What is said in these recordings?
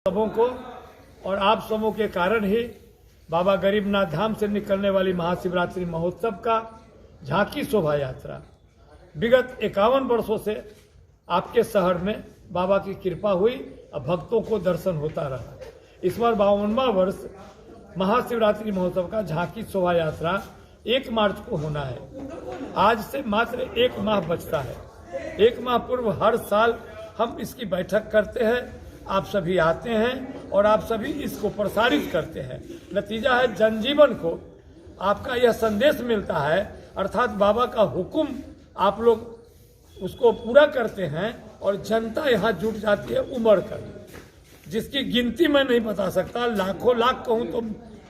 सबों को और आप सबों के कारण ही बाबा गरीबनाथ धाम से निकलने वाली महाशिवरात्रि महोत्सव का झांकी शोभा यात्रा विगत 51 वर्षों से आपके शहर में बाबा की कृपा हुई और भक्तों को दर्शन होता रहा। इस बार 52वां वर्ष महाशिवरात्रि महोत्सव का झांकी शोभा यात्रा 1 मार्च को होना है। आज से मात्र 1 माह बचता है। 1 माह पूर्व हर साल हम इसकी बैठक करते हैं, आप सभी आते हैं और आप सभी इसको प्रसारित करते हैं। नतीजा है जनजीवन को आपका यह संदेश मिलता है, अर्थात बाबा का हुक्म आप लोग उसको पूरा करते हैं और जनता यहाँ जुट जाती है उमड़ कर, जिसकी गिनती मैं नहीं बता सकता। लाखों लाख कहूँ तो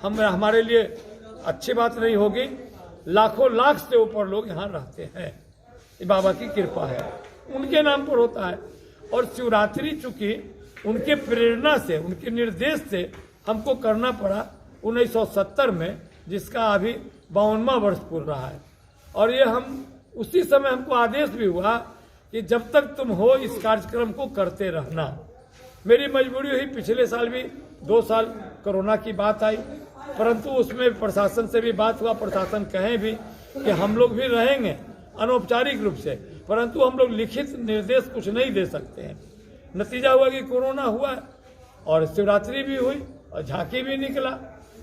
हमारे लिए अच्छी बात नहीं होगी। लाखों लाख से ऊपर लोग यहाँ रहते हैं। ये बाबा की कृपा है, उनके नाम पर होता है। और शिवरात्रि चूंकि उनके प्रेरणा से, उनके निर्देश से हमको करना पड़ा 1970 में, जिसका अभी 52वां वर्ष पूर रहा है। और ये हम उसी समय हमको आदेश भी हुआ कि जब तक तुम हो इस कार्यक्रम को करते रहना। मेरी मजबूरी हुई, पिछले साल भी 2 साल कोरोना की बात आई, परंतु उसमें प्रशासन से भी बात हुआ। प्रशासन कहें भी कि हम लोग भी रहेंगे अनौपचारिक रूप से, परंतु हम लोग लिखित निर्देश कुछ नहीं दे सकते हैं। नतीजा हुआ कि कोरोना हुआ और शिवरात्रि भी हुई और झांकी भी निकला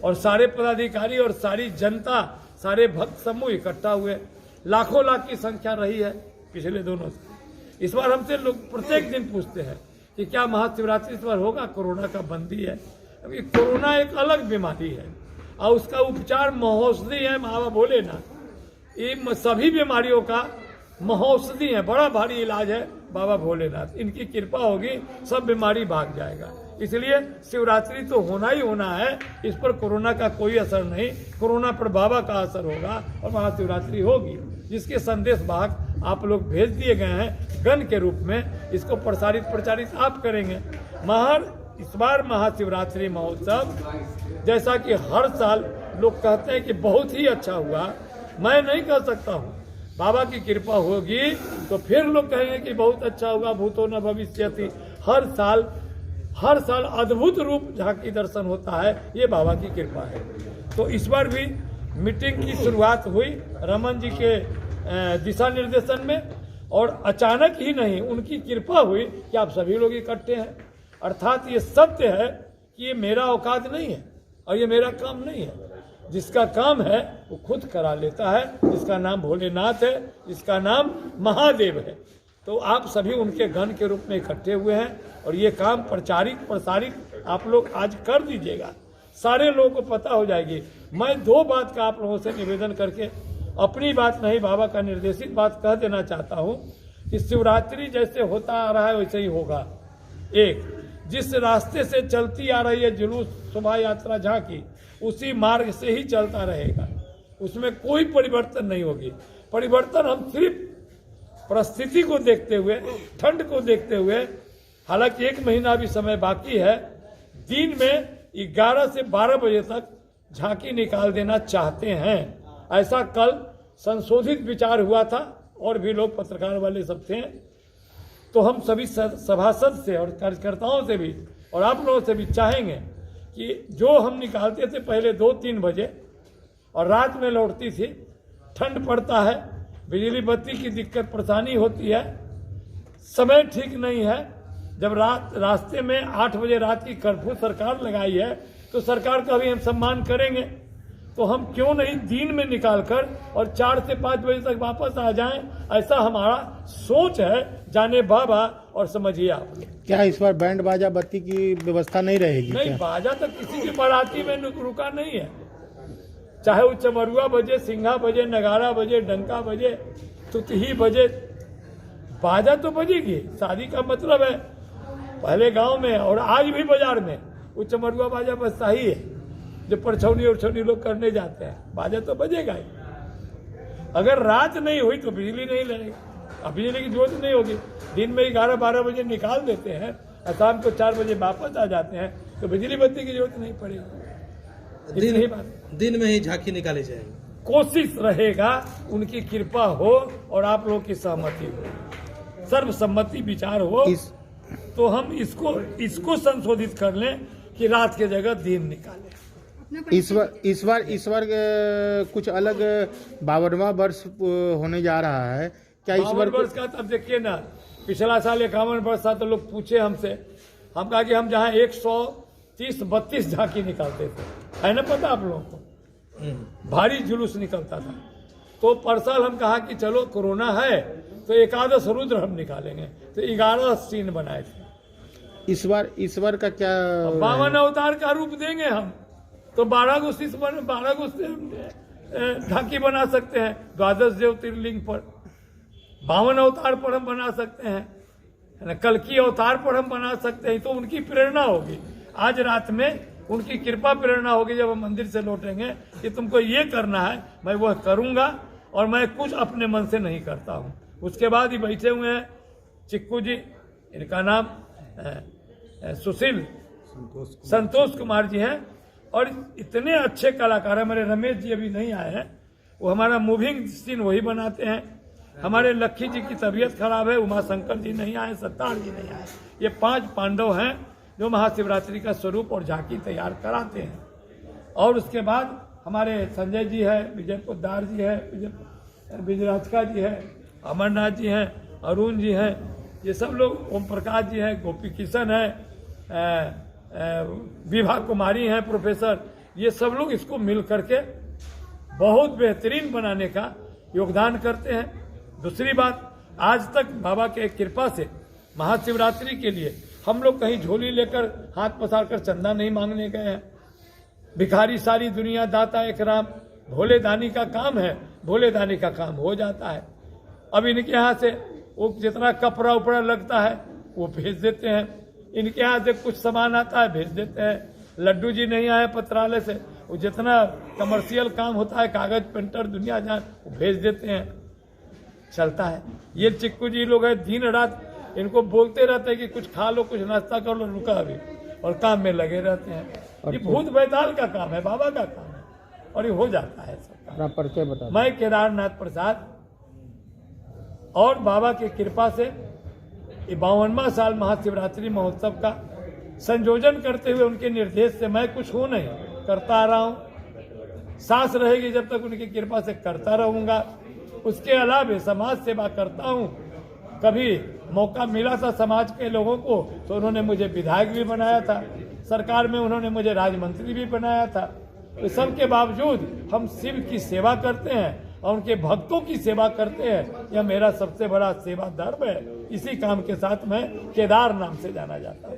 और सारे पदाधिकारी और सारी जनता, सारे भक्त समूह इकट्ठा हुए। लाखों लाख की संख्या रही है पिछले दोनों से। इस बार हमसे लोग प्रत्येक दिन पूछते हैं कि क्या महाशिवरात्रि इस बार होगा? कोरोना का बंदी है। अभी कोरोना एक अलग बीमारी है और उसका उपचार महौषधि है बाबा भोलेनाथ। ये सभी बीमारियों का महौषधि है, बड़ा भारी इलाज है बाबा भोलेनाथ। इनकी कृपा होगी, सब बीमारी भाग जाएगा। इसलिए शिवरात्रि तो होना ही होना है, इस पर कोरोना का कोई असर नहीं। कोरोना पर बाबा का असर होगा और महाशिवरात्रि होगी, जिसके संदेश वाहक आप लोग भेज दिए गए हैं गण के रूप में। इसको प्रचारित आप करेंगे। इस बार महाशिवरात्रि महोत्सव जैसा कि हर साल लोग कहते हैं कि बहुत ही अच्छा हुआ, मैं नहीं कह सकता हूँ। बाबा की कृपा होगी तो फिर लोग कहेंगे कि बहुत अच्छा होगा, भूतो न भविष्यति। हर साल अद्भुत रूप झांकी दर्शन होता है, ये बाबा की कृपा है। तो इस बार भी मीटिंग की शुरुआत हुई रमन जी के दिशा निर्देशन में, और अचानक ही नहीं, उनकी कृपा हुई कि आप सभी लोग इकट्ठे हैं। अर्थात ये सत्य है कि ये मेरा औकात नहीं है और ये मेरा काम नहीं है। जिसका काम है वो खुद करा लेता है, जिसका नाम भोलेनाथ है, जिसका नाम महादेव है। तो आप सभी उनके गण के रूप में इकट्ठे हुए हैं और ये काम प्रसारित आप लोग आज कर दीजिएगा, सारे लोगों को पता हो जाएगी। मैं 2 बात का आप लोगों से निवेदन करके, अपनी बात नहीं बाबा का निर्देशित बात कह देना चाहता हूँ कि शिवरात्रि जैसे होता आ रहा है वैसे ही होगा। एक, जिस रास्ते से चलती आ रही है जुलूस शोभा यात्रा झांकी, उसी मार्ग से ही चलता रहेगा, उसमें कोई परिवर्तन नहीं होगी। परिवर्तन हम सिर्फ परिस्थिति को देखते हुए, ठंड को देखते हुए, हालांकि 1 महीना भी समय बाकी है, दिन में 11 से 12 बजे तक झांकी निकाल देना चाहते हैं। ऐसा कल संशोधित विचार हुआ था और भी लोग पत्रकार वाले सब थे। तो हम सभी सभासद से और कार्यकर्ताओं से भी और आप लोगों से भी चाहेंगे कि जो हम निकालते थे पहले 2-3 बजे और रात में लौटती थी, ठंड पड़ता है, बिजली बत्ती की दिक्कत परेशानी होती है, समय ठीक नहीं है। जब रास्ते में 8 बजे रात की कर्फ्यू सरकार लगाई है, तो सरकार का भी हम सम्मान करेंगे। तो हम क्यों नहीं दिन में निकालकर और 4 से 5 बजे तक वापस आ जाएं, ऐसा हमारा सोच है। जाने बाबा और समझिए आप लोग। क्या इस बार बैंड बाजा बत्ती की व्यवस्था नहीं रहेगी? नहीं, बाजा तो किसी की बाराती में रुका नहीं है। चाहे वो चमरुआ बजे, सिंघा बजे, नगारा बजे, डंका बजे, तुतही बजे, बाजा तो बजेगी। शादी का मतलब है पहले गांव में और आज भी बाजार में वो चमरुआ बाजा बजता ही है, जो परछौनी उछौनी लोग करने जाते हैं। बाजा तो बजेगा ही। अगर रात नहीं हुई तो बिजली नहीं लगेगी, अब बिजली की जरूरत नहीं होगी। दिन में 11-12 बजे निकाल देते हैं और शाम को 4 बजे वापस आ जाते हैं, तो बिजली बत्ती की जरूरत नहीं पड़ेगी। दिन में ही झांकी निकाली जाएगी। कोशिश रहेगा उनकी कृपा हो और आप लोग की सहमति हो, सर्वसम्मति विचार हो। तो हम इसको संशोधित कर लें कि रात के जगह दिन निकालें। इस बार कुछ अलग 52वां वर्ष होने जा रहा है, क्या इस बार 52 वर्ष का? तब देखिए ना, पिछला साल 51 वर्ष था तो लोग पूछे हमसे, हम कहा कि हम जहाँ 130-32 झांकी निकालते थे, है ना पता आप लोगों को, भारी जुलूस निकलता था। तो पर साल हम कहा कि चलो कोरोना है तो एकादश रुद्र हम निकालेंगे, तो 11 सीन बनाए थे। इस बार का क्या 52 अवतार का रूप देंगे हम, तो 12 को झांकी बना सकते हैं। 12 ज्योतिर्लिंग पर 52 अवतार पर हम बना सकते हैं, है ना, कल्कि अवतार पर हम बना सकते हैं। तो उनकी प्रेरणा होगी, आज रात में उनकी कृपा प्रेरणा होगी जब हम मंदिर से लौटेंगे कि तुमको ये करना है, मैं वह करूंगा और मैं कुछ अपने मन से नहीं करता हूं। उसके बाद ही बैठे हुए हैं चिक्कू जी, इनका नाम सुशील संतोष कुमार जी हैं, और इतने अच्छे कलाकार हैं। हमारे रमेश जी अभी नहीं आए हैं, वो हमारा मूविंग सीन वही बनाते हैं। हमारे लक्ष्मी जी की तबीयत खराब है, उमा शंकर जी नहीं आए, सत्तार जी नहीं आए। ये 5 पांडव हैं जो महाशिवरात्रि का स्वरूप और झांकी तैयार कराते हैं। और उसके बाद हमारे संजय जी है, विजय पोद्दार जी है, विजयराजका जी है, अमरनाथ जी हैं, अरुण जी हैं, ये सब लोग, ओम प्रकाश जी हैं, गोपी किशन है, विभा कुमारी हैं प्रोफेसर, ये सब लोग इसको मिल करके बहुत बेहतरीन बनाने का योगदान करते हैं। दूसरी बात, आज तक बाबा के कृपा से महाशिवरात्रि के लिए हम लोग कहीं झोली लेकर हाथ पसार कर चंदा नहीं मांगने गए हैं। भिखारी सारी दुनिया दाता एक राम, भोले दानी का काम है, भोले दानी का काम हो जाता है। अब इनके यहाँ से वो जितना कपड़ा उपड़ा लगता है वो भेज देते हैं, इनके यहाँ से कुछ सामान आता है भेज देते हैं। लड्डू जी नहीं आए पत्रालय से, वो जितना कमर्शियल काम होता है, कागज पेंटर दुनिया जान, वो भेज देते हैं, चलता है। ये चिक्कू जी लोग हैं, दिन रात इनको बोलते रहते हैं कि कुछ खा लो, कुछ नाश्ता कर लो, रुका अभी, और काम में लगे रहते हैं। ये भूत बैताल का काम है, बाबा का काम है, और ये हो जाता है सब। परिचय बता। मैं केदारनाथ प्रसाद, और बाबा की कृपा से 52वां साल महाशिवरात्रि महोत्सव का संयोजन करते हुए उनके निर्देश से मैं कुछ हूँ नहीं, करता आ रहा हूँ। सांस रहेगी जब तक उनकी कृपा से करता रहूँगा। उसके अलावा समाज सेवा करता हूँ। कभी मौका मिला था समाज के लोगों को तो उन्होंने मुझे विधायक भी बनाया था, सरकार में उन्होंने मुझे राज्य मंत्री भी बनाया था। तो सबके बावजूद हम शिव की सेवा करते हैं और उनके भक्तों की सेवा करते हैं। यह मेरा सबसे बड़ा सेवा धर्म है। इसी काम के साथ मैं केदार नाम से जाना जाता हूँ।